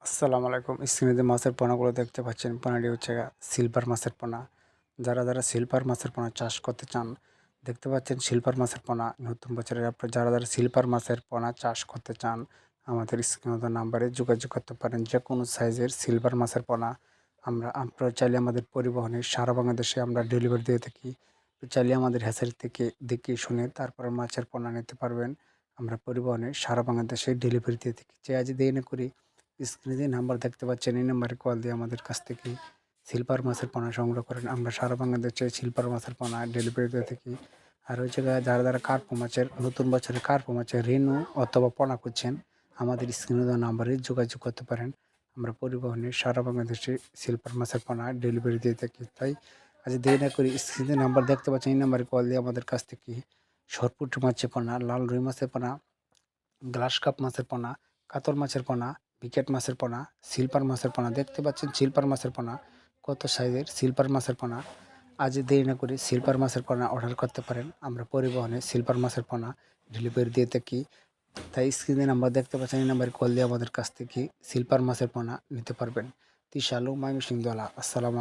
আসসালামু আলাইকুম। স্ক্রিনে যে মাছের পোনাগুলো দেখতে পাচ্ছেন, পোনাটি হচ্ছে সিলভার মাছের পোনা। যারা সিলভার মাছের পোনা চাষ করতে চান, দেখতে পাচ্ছেন সিলভার মাছের পোনা নতুন বছরের আপনার যারা সিলভার মাছের পোনা চাষ করতে চান, আমাদের স্ক্রিনে দেওয়া নাম্বারে যোগাযোগ করতে পারেন। যে কোনো সাইজের সিলভার মাছের পোনা আপনারা চাইলে আমাদের পরিবহনে সারা বাংলাদেশে আমরা ডেলিভারি দিয়ে থাকি। তো চাইলে আমাদের হ্যাচারি থেকে দেখে শুনে তারপরে মাছের পোনা নিতে পারবেন। আমরা পরিবহনে সারা বাংলাদেশে ডেলিভারি দিয়ে থাকি। যে আজ দেরি না করি, স্ক্রিনে যে নাম্বার দেখতে পাচ্ছেন এই নাম্বারে কল দিয়ে আমাদের কাছ থেকে সিলভার মাছের পোনা সংগ্রহ করেন। আমরা সারা বাংলাদেশে সিলভার মাছের পোনা ডেলিভারি দিয়ে থাকি। আর ওই জায়গায় যারা কার্পো মাছের নতুন বছরে কার্পো মাছের রেনু অথবা পোনা খুঁজছেন, আমাদের স্ক্রিনে দেওয়া নাম্বারে যোগাযোগ করতে পারেন। আমরা পরিবহনে সারা বাংলাদেশে সিলভার মাছের পোনা ডেলিভারি দিয়ে থাকি। তাই আজ দেরি না করি, স্ক্রিনে নাম্বার দেখতে পাচ্ছেন এই নাম্বারে কল দিয়ে আমাদের কাছ থেকে সরপুঁটি মাছের পোনা, লাল রুই মাছের পোনা, গ্লাস কাপ মাছের পোনা, কাতল মাছের পোনা, বিকেট মাছের পোনা, সিলভার মাছের পোনা দেখতে পাচ্ছেন সিলভার মাছের পোনা কত সাইজের সিলভার মাছের পোনা। আজ দেরি না করে সিলভার মাছের পোনা অর্ডার করতে পারেন। আমরা পরিবহনে সিলভার মাছের পোনা ডেলিভারি দিয়ে থাকি। তাই স্ক্রিনে নাম্বার দেখতে পাচ্ছেন এই নাম্বারে কল দিয়ে আমাদের কাছ থেকে সিলভার মাছের পোনা নিতে পারবেন। তিশালু ময়মনসিংহ দোলা। আসসালামু আলাইকুম।